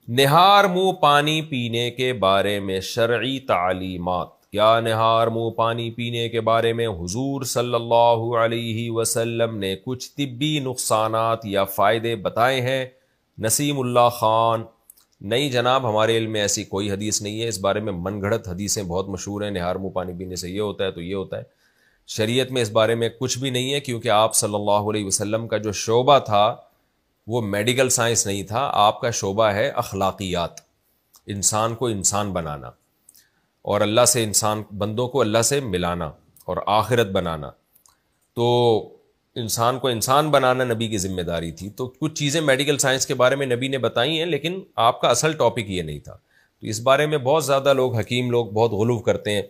نہار منہ پانی پینے کے بارے میں شرعی تعلیمات. کیا نہار منہ پانی پینے کے بارے میں حضور صلی اللہ علیہ وسلم نے کچھ طبی نقصانات یا فائدے بتائے ہیں؟ نسیم اللہ خان: نہیں جناب، ہمارے علم میں ایسی کوئی حدیث نہیں ہے. اس بارے میں من گھڑت حدیثیں بہت مشہور ہیں، نہار منہ پانی پینے سے یہ ہوتا ہے تو یہ ہوتا ہے. شریعت میں اس بارے میں کچھ بھی نہیں ہے، کیونکہ آپ صلی اللہ علیہ وسلم کا جو شعبہ تھا وہ میڈیکل سائنس نہیں تھا. آپ کا شعبہ ہے اخلاقیات، انسان کو انسان بنانا اور اللہ سے انسان بندوں کو اللہ سے ملانا اور آخرت بنانا. تو انسان کو انسان بنانا نبی کی ذمہ داری تھی. تو کچھ چیزیں میڈیکل سائنس کے بارے میں نبی نے بتائی ہیں، لیکن آپ کا اصل ٹاپک یہ نہیں تھا. تو اس بارے میں بہت زیادہ لوگ، حکیم لوگ بہت غلو کرتے ہیں.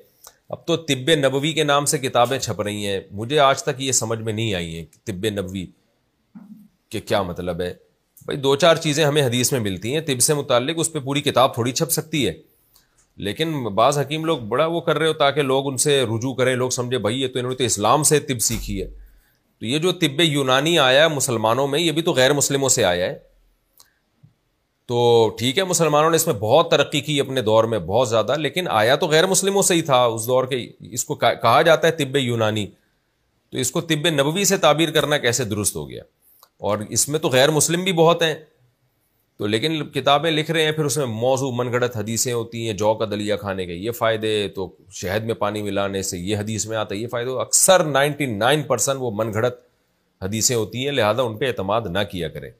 اب تو طب نبوی کے نام سے کتابیں چھپ رہی ہیں. مجھے آج تک یہ سمجھ میں نہیں آئی ہیں کہ طب نبوی کہ کیا مطلب ہے. بھائی دو چار چیزیں ہمیں حدیث میں ملتی ہیں طب سے متعلق، اس پہ پوری کتاب تھوڑی چھپ سکتی ہے. لیکن بعض حکیم لوگ بڑا وہ کر رہے ہو تاکہ لوگ ان سے رجوع کریں، لوگ سمجھے بھائی یہ تو انہوں نے تو اسلام سے طب سیکھی ہے. تو یہ جو طب یونانی آیا ہے مسلمانوں میں، یہ بھی تو غیر مسلموں سے آیا ہے. تو ٹھیک ہے، مسلمانوں نے اس میں بہت ترقی کی اپنے دور میں بہت زیادہ، لیکن آیا تو غیر مسلموں سے ہی تھا اس دور کے. اس کو کہا جاتا ہے طب یونانی، تو اس کو طب نبوی سے تعبیر کرنا کیسے درست ہو گیا؟ اور اس میں تو غیر مسلم بھی بہت ہیں. تو لیکن کتابیں لکھ رہے ہیں، پھر اس میں موضوع من گھڑت حدیثیں ہوتی ہیں. جو کا دلیہ کھانے کے یہ فائدے، تو شہد میں پانی ملانے سے یہ حدیث میں آتا ہے یہ فائدہ. اکثر 99% وہ من گھڑت حدیثیں ہوتی ہیں، لہذا ان پہ اعتماد نہ کیا کریں.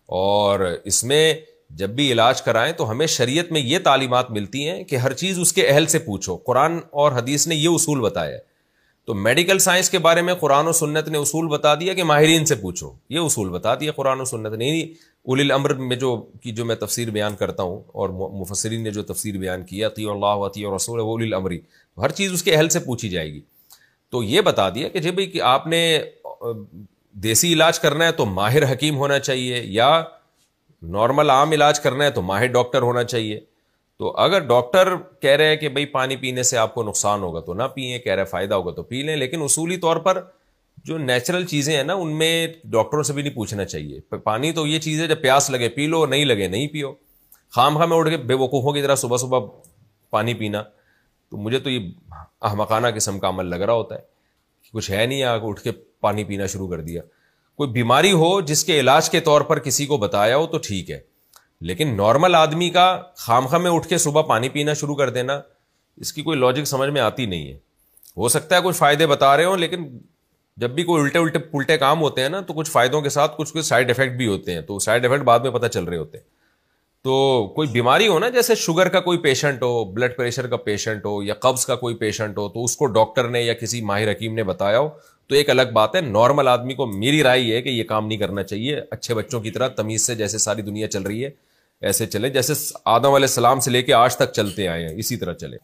اور اس میں جب بھی علاج کرائیں تو ہمیں شریعت میں یہ تعلیمات ملتی ہیں کہ ہر چیز اس کے اہل سے پوچھو. قرآن اور حدیث نے یہ اصول بتایا ہے. تو میڈیکل سائنس کے بارے میں قرآن و سنت نے اصول بتا دیا کہ ماہرین سے پوچھو. یہ اصول بتا دیا قرآن و سنت نے. اولی الامر میں جو میں تفسیر بیان کرتا ہوں اور مفسرین نے جو تفسیر بیان کیا، اطیعوا اللہ و اطیعوا الرسول و اولی الامر، ہر چیز اس کے اہل سے پوچھی جائے گی. تو یہ بتا دیا کہ جب کہ آپ نے دیسی علاج کرنا ہے تو ماہر حکیم ہونا چاہیے، یا نارمل عام علاج کرنا ہے تو ماہر ڈاکٹر ہونا چاہیے. تو اگر ڈاکٹر کہہ رہے ہیں کہ بھئی پانی پینے سے آپ کو نقصان ہوگا تو نہ پئیں، کہہ رہے فائدہ ہوگا تو پی لیں. لیکن اصولی طور پر جو نیچرل چیزیں ہیں نا، ان میں ڈاکٹروں سے بھی نہیں پوچھنا چاہیے. پانی تو یہ چیز ہے جب پیاس لگے پی لو، نہیں لگے نہیں پیو. خام خواہ میں اٹھ کے بے وقوفوں کی طرح صبح صبح پانی پینا، تو مجھے تو یہ احمقانہ قسم کا عمل لگ رہا ہوتا ہے. کچھ ہے نہیں، آگے اٹھ کے پانی پینا شروع کر دیا. کوئی بیماری ہو جس کے علاج کے طور پر کسی کو بتایا ہو تو ٹھیک ہے، لیکن نارمل آدمی کا خام خواہ میں اٹھ کے صبح پانی پینا شروع کر دینا، اس کی کوئی لاجک سمجھ میں آتی نہیں ہے. ہو سکتا ہے کچھ فائدے بتا رہے ہوں، لیکن جب بھی کوئی الٹے پلٹے کام ہوتے ہیں نا، تو کچھ فائدوں کے ساتھ کچھ سائڈ افیکٹ بھی ہوتے ہیں. تو سائڈ افیکٹ بعد میں پتہ چل رہے ہوتے ہیں. تو کوئی بیماری ہو نا، جیسے شوگر کا کوئی پیشنٹ ہو، بلڈ پریشر کا پیشنٹ ہو، یا قبض کا کوئی پیشنٹ ہو، تو اس کو ڈاکٹر نے یا کسی ماہر حکیم نے بتایا ہو تو ایک الگ بات ہے. نارمل آدمی کو میری رائے یہ ہے کہ یہ کام نہیں کرنا چاہیے. اچھے بچوں کی طرح تمیز سے، جیسے ساری دنیا چل رہی ہے ایسے چلیں، جیسے آدم علیہ السلام سے لے کے آج تک چلتے آئے ہیں اسی طرح چلے.